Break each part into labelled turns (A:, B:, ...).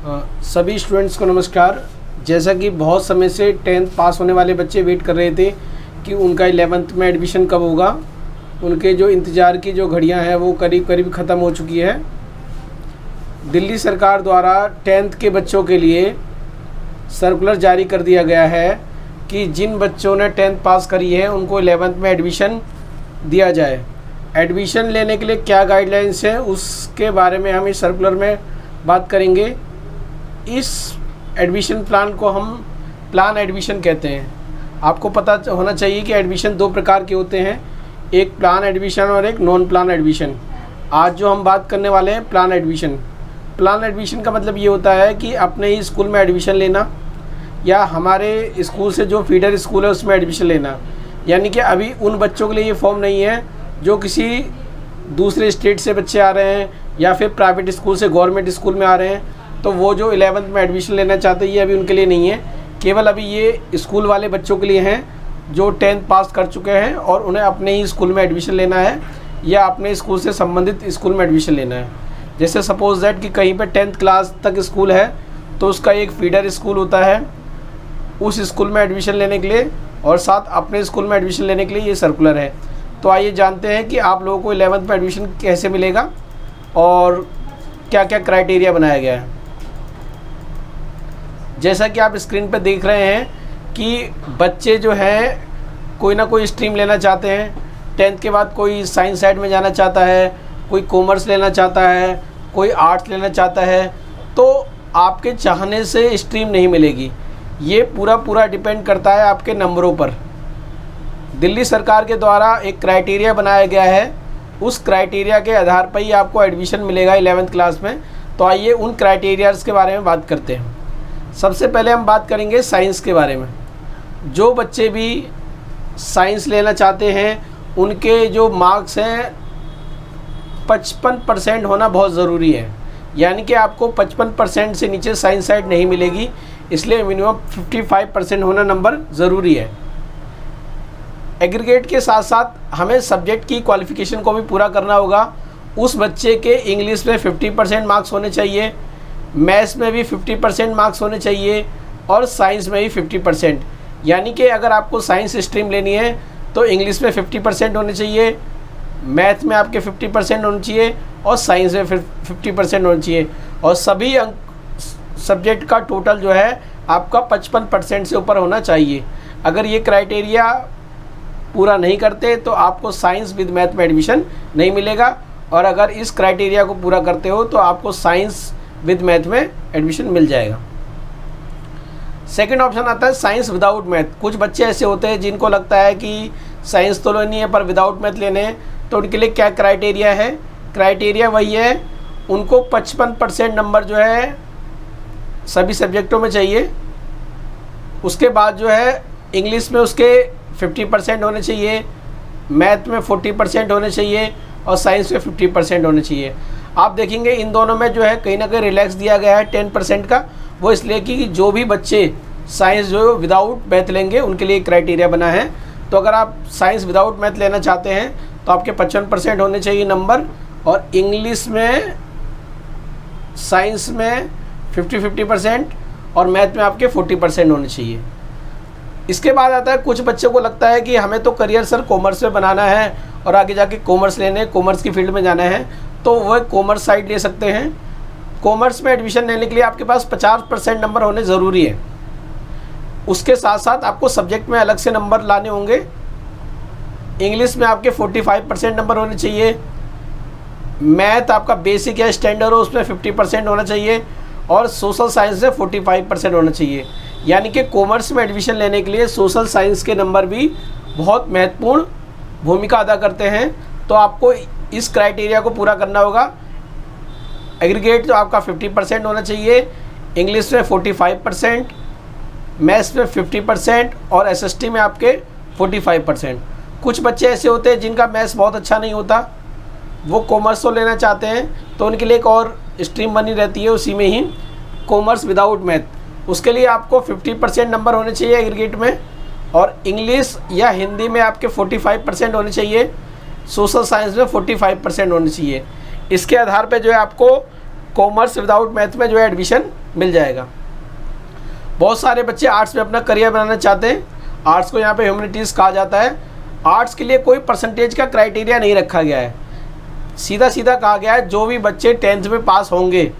A: सभी स्टूडेंट्स को नमस्कार। जैसा कि बहुत समय से 10th पास होने वाले बच्चे वेट कर रहे थे कि उनका 11th में एडमिशन कब होगा, उनके जो इंतज़ार की जो घड़ियां हैं वो करीब करीब ख़त्म हो चुकी है। दिल्ली सरकार द्वारा 10th के बच्चों के लिए सर्कुलर जारी कर दिया गया है कि जिन बच्चों ने 10th पास करी है उनको 11th में एडमिशन दिया जाए। एडमिशन लेने के लिए क्या गाइडलाइंस है उसके बारे में हम इस सर्कुलर में बात करेंगे। इस एडमिशन प्लान को हम प्लान एडमिशन कहते हैं। आपको पता होना चाहिए कि एडमिशन दो प्रकार के होते हैं, एक प्लान एडमिशन और एक नॉन प्लान एडमिशन। आज जो हम बात करने वाले हैं प्लान एडमिशन। प्लान एडमिशन का मतलब ये होता है कि अपने ही स्कूल में एडमिशन लेना या हमारे स्कूल से जो फीडर स्कूल है उसमें एडमिशन लेना। यानी कि अभी उन बच्चों के लिए ये फॉर्म नहीं है जो किसी दूसरे स्टेट से बच्चे आ रहे हैं या फिर प्राइवेट स्कूल से गवर्नमेंट स्कूल में आ रहे हैं, तो वो जो 11th में एडमिशन लेना चाहते हैं ये अभी उनके लिए नहीं है। केवल अभी ये स्कूल वाले बच्चों के लिए हैं जो 10th पास कर चुके हैं और उन्हें अपने ही स्कूल में एडमिशन लेना है या अपने स्कूल से संबंधित स्कूल में एडमिशन लेना है। जैसे सपोज दैट कि कहीं पे 10th क्लास तक स्कूल है तो उसका एक फीडर स्कूल होता है उस स्कूल में एडमिशन लेने के लिए, और साथ अपने स्कूल में एडमिशन लेने के लिए ये सर्कुलर है। तो आइए जानते हैं कि आप लोगों को 11th में एडमिशन कैसे मिलेगा और क्या क्या क्राइटेरिया बनाया गया है। जैसा कि आप स्क्रीन पर देख रहे हैं कि बच्चे जो हैं कोई ना कोई स्ट्रीम लेना चाहते हैं। 10th के बाद कोई साइंस साइड में जाना चाहता है, कोई कॉमर्स लेना चाहता है, कोई आर्ट्स लेना चाहता है। तो आपके चाहने से स्ट्रीम नहीं मिलेगी, ये पूरा डिपेंड करता है आपके नंबरों पर। दिल्ली सरकार के द्वारा एक क्राइटेरिया बनाया गया है, उस क्राइटेरिया के आधार पर ही आपको एडमिशन मिलेगा 11th क्लास में। तो आइए उन क्राइटेरियाज़ के बारे में बात करते हैं। सबसे पहले हम बात करेंगे साइंस के बारे में। जो बच्चे भी साइंस लेना चाहते हैं उनके जो मार्क्स हैं 55% होना बहुत ज़रूरी है। यानी कि आपको 55% से नीचे साइंस साइड नहीं मिलेगी, इसलिए मिनिमम 55% होना नंबर ज़रूरी है। एग्रीगेट के साथ साथ हमें सब्जेक्ट की क्वालिफ़िकेशन को भी पूरा करना होगा। उस बच्चे के इंग्लिश में 50% मार्क्स होने चाहिए, मैथ्स में भी 50% मार्क्स होने चाहिए और साइंस में भी 50%। यानी कि अगर आपको साइंस स्ट्रीम लेनी है तो इंग्लिश में 50% होने चाहिए, मैथ में आपके 50% होने चाहिए और साइंस में 50% होने चाहिए, और सभी सब्जेक्ट का टोटल जो है आपका 55% से ऊपर होना चाहिए। अगर ये क्राइटेरिया पूरा नहीं करते तो आपको साइंस विद मैथ में एडमिशन नहीं मिलेगा, और अगर इस क्राइटेरिया को पूरा करते हो तो आपको साइंस विद मैथ में एडमिशन मिल जाएगा। सेकंड ऑप्शन आता है साइंस विदाउट मैथ। कुछ बच्चे ऐसे होते हैं जिनको लगता है कि साइंस तो लेनी है पर विदाउट मैथ लेने हैं, तो उनके लिए क्या क्राइटेरिया है। क्राइटेरिया वही है, उनको 55% नंबर जो है सभी सब्जेक्टों में चाहिए। उसके बाद जो है इंग्लिश में उसके 50% होने चाहिए, मैथ में 40% होने चाहिए और साइंस में 50% होने चाहिए। आप देखेंगे इन दोनों में जो है कहीं ना कहीं रिलैक्स दिया गया है 10% का। वो इसलिए कि जो भी बच्चे साइंस जो विदाउट मैथ लेंगे उनके लिए क्राइटेरिया बना है। तो अगर आप साइंस विदाउट मैथ लेना चाहते हैं तो आपके 55% होने चाहिए नंबर, और इंग्लिश में साइंस में 50% और मैथ में आपके 40% होने चाहिए। इसके बाद आता है कुछ बच्चों को लगता है कि हमें तो करियर सर कॉमर्स में बनाना है और आगे जाके कॉमर्स लेने, कॉमर्स की फील्ड में जाना है, तो वह कॉमर्स साइड ले सकते हैं। कॉमर्स में एडमिशन लेने के लिए आपके पास 50% नंबर होने ज़रूरी है। उसके साथ साथ आपको सब्जेक्ट में अलग से नंबर लाने होंगे। इंग्लिश में आपके 45% नंबर होने चाहिए, मैथ आपका बेसिक या स्टैंडर्ड हो उसमें 50% होना चाहिए, और सोशल साइंस में 45% होना चाहिए। यानी कि कॉमर्स में एडमिशन लेने के लिए सोशल साइंस के नंबर भी बहुत महत्वपूर्ण भूमिका अदा करते हैं। तो आपको इस क्राइटेरिया को पूरा करना होगा। एग्रीगेट जो आपका 50% होना चाहिए, इंग्लिश में 45%, मैथ्स में 50% और एसएसटी में आपके 45%। कुछ बच्चे ऐसे होते हैं जिनका मैथ्स बहुत अच्छा नहीं होता, वो कॉमर्स तो लेना चाहते हैं, तो उनके लिए एक और स्ट्रीम बनी रहती है उसी में ही, कॉमर्स विदाउट मैथ। उसके लिए आपको 50% नंबर होने चाहिए एग्रीगेट में, और इंग्लिश या हिंदी में आपके 45% होने चाहिए, सोशल साइंस में 45% होने चाहिए। इसके आधार पे जो है आपको कॉमर्स विदाउट मैथ में जो है एडमिशन मिल जाएगा। बहुत सारे बच्चे आर्ट्स में अपना करियर बनाना चाहते हैं। आर्ट्स को यहाँ पे ह्यूमैनिटीज़ कहा जाता है। आर्ट्स के लिए कोई परसेंटेज का क्राइटेरिया नहीं रखा गया है, सीधा सीधा कहा गया है जो भी बच्चे 10th में पास होंगे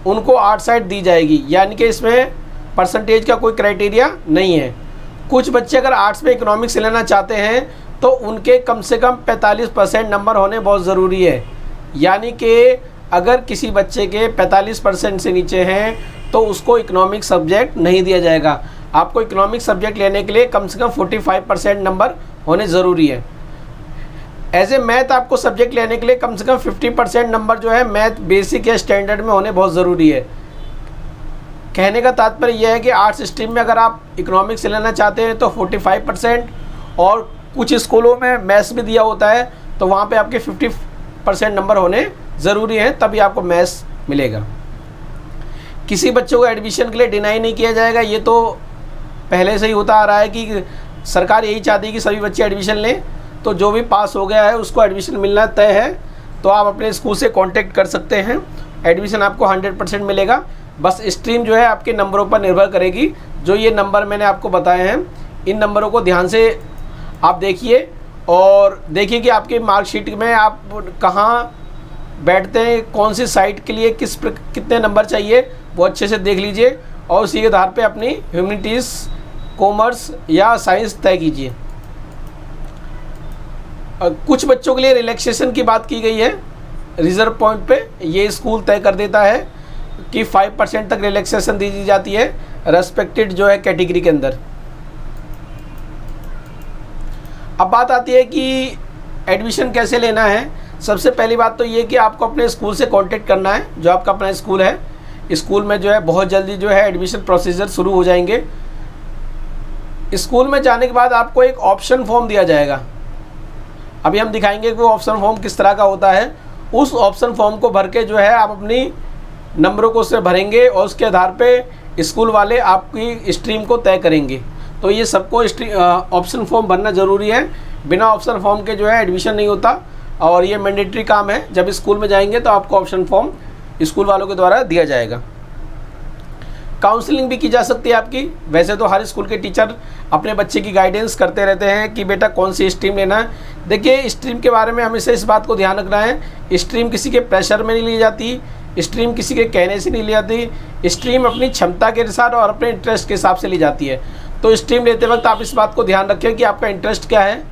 A: उनको आर्ट्स साइड दी जाएगी, यानी कि इसमें परसेंटेज का कोई क्राइटेरिया नहीं है। कुछ बच्चे अगर आर्ट्स में इकोनॉमिक्स लेना चाहते हैं तो उनके कम से कम 45% नंबर होने बहुत ज़रूरी है, यानी कि अगर किसी बच्चे के 45% से नीचे हैं तो उसको इकोनॉमिक्स सब्जेक्ट नहीं दिया जाएगा। आपको इकोनॉमिक्स सब्जेक्ट लेने के लिए कम से कम 45% नंबर होने ज़रूरी है। एज ए मैथ आपको सब्जेक्ट लेने के लिए कम से कम 50% नंबर जो है मैथ बेसिक या स्टैंडर्ड में होने बहुत ज़रूरी है। कहने का तात्पर्य यह है कि आर्ट्स स्ट्रीम में अगर आप इकोनॉमिक्स लेना चाहते हैं तो 45%, और कुछ स्कूलों में मैथ्स भी दिया होता है तो वहाँ पे आपके 50% नंबर होने ज़रूरी हैं, तभी आपको मैथ्स मिलेगा। किसी बच्चों को एडमिशन के लिए डिनाई नहीं किया जाएगा, ये तो पहले से ही होता आ रहा है कि सरकार यही चाहती है कि सभी बच्चे एडमिशन लें। तो जो भी पास हो गया है उसको एडमिशन मिलना तय है, तो आप अपने स्कूल से कांटेक्ट कर सकते हैं। एडमिशन आपको 100% मिलेगा। बस स्ट्रीम जो है आपके नंबरों पर निर्भर करेगी। जो ये नंबर मैंने आपको बताए हैं, इन नंबरों को ध्यान से आप देखिए और देखिए कि आपके मार्कशीट में आप कहाँ बैठते हैं, कौन सी साइट के लिए कितने नंबर चाहिए, वो अच्छे से देख लीजिए और उसी के आधार पे अपनी ह्यूमैनिटीज़, कॉमर्स या साइंस तय कीजिए। कुछ बच्चों के लिए रिलैक्सेशन की बात की गई है। रिजर्व पॉइंट पे ये स्कूल तय कर देता है कि 5% तक रिलैक्सेशन दी जाती है रेस्पेक्टेड जो है कैटेगरी के अंदर। अब बात आती है कि एडमिशन कैसे लेना है। सबसे पहली बात तो ये कि आपको अपने स्कूल से कांटेक्ट करना है, जो आपका अपना स्कूल है। स्कूल में जो है बहुत जल्दी जो है एडमिशन प्रोसीजर शुरू हो जाएंगे। स्कूल में जाने के बाद आपको एक ऑप्शन फॉर्म दिया जाएगा। अभी हम दिखाएंगे कि वो ऑप्शन फॉर्म किस तरह का होता है। उस ऑप्शन फॉर्म को भर के जो है आप अपनी नंबरों को उससे भरेंगे और उसके आधार पे स्कूल वाले आपकी स्ट्रीम को तय करेंगे। तो ये सबको ऑप्शन फॉर्म भरना ज़रूरी है। बिना ऑप्शन फॉर्म के जो है एडमिशन नहीं होता और ये मैंडेटरी काम है। जब स्कूल में जाएंगे तो आपको ऑप्शन फॉर्म स्कूल वालों के द्वारा दिया जाएगा। काउंसलिंग भी की जा सकती है आपकी। वैसे तो हर स्कूल के टीचर अपने बच्चे की गाइडेंस करते रहते हैं कि बेटा कौन सी स्ट्रीम लेना है। देखिए, स्ट्रीम के बारे में हमेशा इस बात को ध्यान रखना है, स्ट्रीम किसी के प्रेशर में नहीं ली जाती, स्ट्रीम किसी के कहने से नहीं ली जाती। स्ट्रीम अपनी क्षमता के अनुसार और अपने इंटरेस्ट के हिसाब से ली जाती है। तो स्ट्रीम लेते वक्त आप इस बात को ध्यान रखें कि आपका इंटरेस्ट क्या है।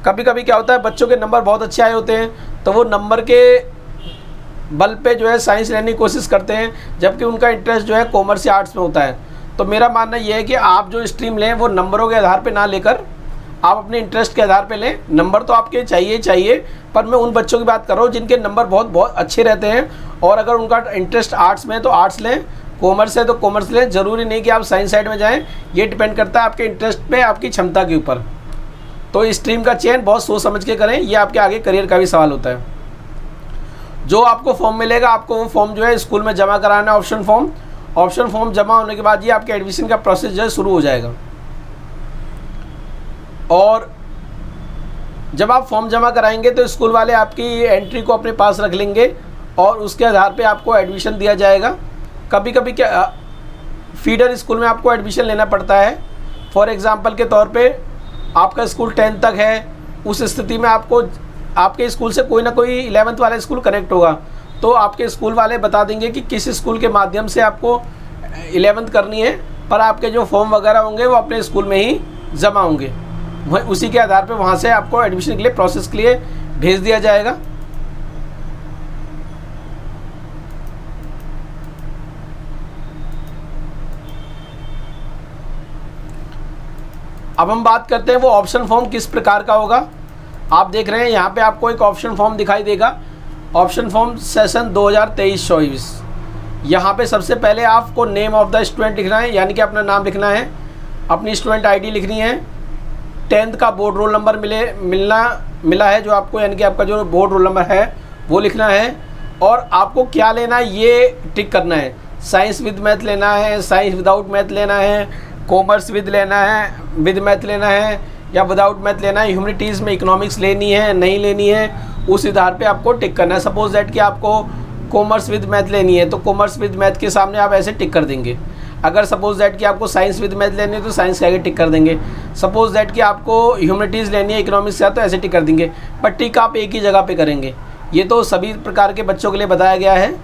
A: कभी कभी क्या होता है, बच्चों के नंबर बहुत अच्छे आए होते हैं तो वो नंबर के बल पे जो है साइंस लेने की कोशिश करते हैं, जबकि उनका इंटरेस्ट जो है कॉमर्स या आर्ट्स में होता है। तो मेरा मानना ये है कि आप जो स्ट्रीम लें वो नंबरों के आधार पे ना लेकर आप अपने इंटरेस्ट के आधार पे लें। नंबर तो आपके चाहिए, पर मैं उन बच्चों की बात कर रहा हूँ जिनके नंबर बहुत अच्छे रहते हैं, और अगर उनका इंटरेस्ट आर्ट्स में है तो आर्ट्स लें, कॉमर्स है तो कॉमर्स लें। ज़रूरी नहीं कि आप साइंस साइड में जाएँ, ये डिपेंड करता है आपके इंटरेस्ट पे, आपकी क्षमता के ऊपर। तो स्ट्रीम का चयन बहुत सोच समझ के करें, ये आपके आगे करियर का भी सवाल होता है। जो आपको फॉर्म मिलेगा, आपको वो फॉर्म जो है स्कूल में जमा कराना है, ऑप्शन फॉर्म जमा होने के बाद ये आपके एडमिशन का प्रोसेस जो है शुरू हो जाएगा। और जब आप फॉर्म जमा कराएंगे तो स्कूल वाले आपकी एंट्री को अपने पास रख लेंगे और उसके आधार पे आपको एडमिशन दिया जाएगा। कभी कभी क्या फीडर स्कूल में आपको एडमिशन लेना पड़ता है। फॉर एग्ज़ाम्पल के तौर पे आपका स्कूल 10th तक है, उस स्थिति में आपको आपके स्कूल से कोई ना कोई 11th वाला स्कूल कनेक्ट होगा, तो आपके स्कूल वाले बता देंगे कि किस स्कूल के माध्यम से आपको 11th करनी है, पर आपके जो फॉर्म वगैरह होंगे वो अपने स्कूल में ही जमा होंगे। वह उसी के आधार पे वहाँ से आपको एडमिशन के लिए प्रोसेस के लिए भेज दिया जाएगा। अब हम बात करते हैं वो ऑप्शन फॉर्म किस प्रकार का होगा। आप देख रहे हैं यहाँ पे आपको एक ऑप्शन फॉर्म दिखाई देगा, ऑप्शन फॉर्म सेशन 2023-24। यहाँ पे सबसे पहले आपको नेम ऑफ द स्टूडेंट लिखना है, यानी कि अपना नाम लिखना है, अपनी स्टूडेंट आईडी लिखनी है, 10th का बोर्ड रोल नंबर मिला है जो आपको, यानी कि आपका जो बोर्ड रोल नंबर है वो लिखना है, और आपको क्या लेना है ये टिक करना है। साइंस विद मैथ लेना है, साइंस विदाउट मैथ लेना है, कॉमर्स विद लेना है, विद मैथ लेना है या विदाउट मैथ लेना है, ह्यूमैनिटीज़ में इकोनॉमिक्स लेनी है नहीं लेनी है, उस आधार पे आपको टिक करना है। सपोज दैट कि आपको कॉमर्स विद मैथ लेनी है तो कॉमर्स विद मैथ के सामने आप ऐसे टिक कर देंगे। अगर सपोज दैट कि आपको साइंस विद मैथ लेनी है तो साइंस के आगे टिक कर देंगे। सपोज दैट कि आपको ह्यूमैनिटीज़ लेनी है इकोनॉमिक्स का तो ऐसे टिक कर देंगे, पर टिक आप एक ही जगह पे करेंगे। ये तो सभी प्रकार के बच्चों के लिए बताया गया है।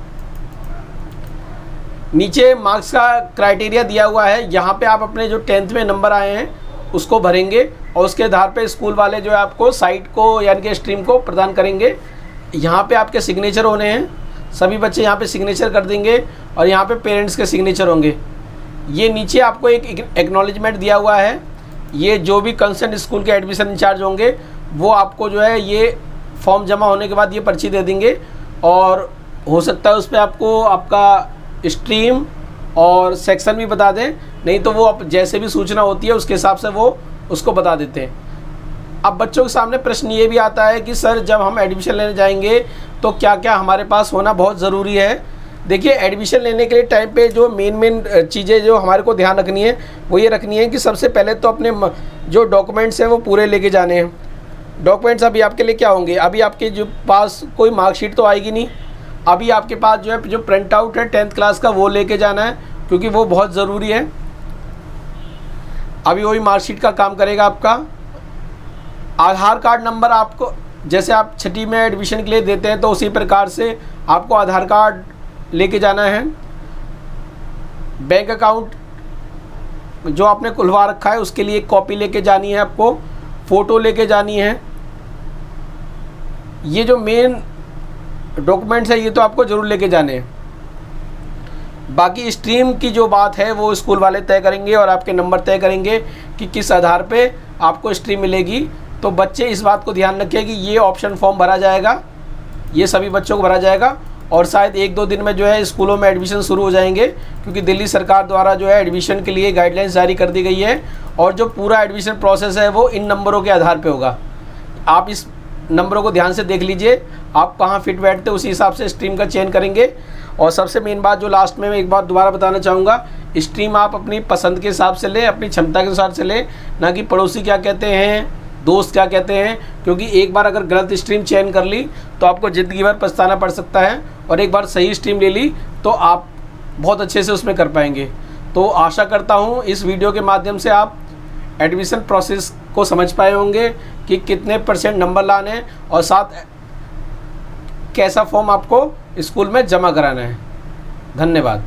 A: नीचे मार्क्स का क्राइटेरिया दिया हुआ है, यहाँ पे आप अपने जो 10th में नंबर आए हैं उसको भरेंगे और उसके आधार पे स्कूल वाले जो है आपको साइट को यानी कि स्ट्रीम को प्रदान करेंगे। यहाँ पे आपके सिग्नेचर होने हैं, सभी बच्चे यहाँ पे सिग्नेचर कर देंगे और यहाँ पे पेरेंट्स के सिग्नेचर होंगे। ये नीचे आपको एक एक्नॉलेजमेंट दिया हुआ है, ये जो भी कंसर्न स्कूल के एडमिशन इंचार्ज होंगे वो आपको जो है ये फॉर्म जमा होने के बाद ये पर्ची दे देंगे और हो सकता है उस पर आपको आपका स्ट्रीम और सेक्शन भी बता दें, नहीं तो वो अब जैसे भी सूचना होती है उसके हिसाब से वो उसको बता देते हैं। अब बच्चों के सामने प्रश्न ये भी आता है कि सर जब हम एडमिशन लेने जाएंगे तो क्या क्या हमारे पास होना बहुत ज़रूरी है। देखिए एडमिशन लेने के लिए टाइम पे जो मेन चीज़ें जो हमारे को ध्यान रखनी है वो ये रखनी है कि सबसे पहले तो अपने जो डॉक्यूमेंट्स हैं वो पूरे लेके जाने हैं। डॉक्यूमेंट्स अभी आपके लिए क्या होंगे, अभी आपके जो पास कोई मार्कशीट तो आएगी नहीं, अभी आपके पास जो है जो प्रिंट आउट है 10th क्लास का वो लेके जाना है क्योंकि वो बहुत ज़रूरी है। अभी वही मार्कशीट का काम करेगा आपका। आधार कार्ड नंबर आपको जैसे आप 6ठी में एडमिशन के लिए देते हैं तो उसी प्रकार से आपको आधार कार्ड लेके जाना है। बैंक अकाउंट जो आपने खुलवा रखा है उसके लिए एक कॉपी लेके जानी है आपको, फ़ोटो लेके जानी है। ये जो मेन डॉक्यूमेंट्स है ये तो आपको ज़रूर लेके जाने हैं। बाकी स्ट्रीम की जो बात है वो स्कूल वाले तय करेंगे और आपके नंबर तय करेंगे कि किस आधार पे आपको स्ट्रीम मिलेगी। तो बच्चे इस बात को ध्यान रखें कि ये ऑप्शन फॉर्म भरा जाएगा, ये सभी बच्चों को भरा जाएगा और शायद 1-2 दिन में जो है स्कूलों में एडमिशन शुरू हो जाएंगे क्योंकि दिल्ली सरकार द्वारा जो है एडमिशन के लिए गाइडलाइंस जारी कर दी गई है और जो पूरा एडमिशन प्रोसेस है वो इन नंबरों के आधार पे होगा। आप इस नंबरों को ध्यान से देख लीजिए, आप कहाँ फिट बैठते उसी हिसाब से स्ट्रीम का चयन करेंगे। और सबसे मेन बात जो लास्ट में मैं एक बात दोबारा बताना चाहूँगा, स्ट्रीम आप अपनी पसंद के हिसाब से लें, अपनी क्षमता के हिसाब से लें, ना कि पड़ोसी क्या कहते हैं, दोस्त क्या कहते हैं, क्योंकि एक बार अगर गलत स्ट्रीम चयन कर ली तो आपको ज़िंदगी भर पछताना पड़ सकता है और एक बार सही स्ट्रीम ले ली तो आप बहुत अच्छे से उसमें कर पाएंगे। तो आशा करता हूँ इस वीडियो के माध्यम से आप एडमिशन प्रोसेस को समझ पाए होंगे कि कितने % नंबर लाने हैं और साथ कैसा फॉर्म आपको स्कूल में जमा कराना है। धन्यवाद।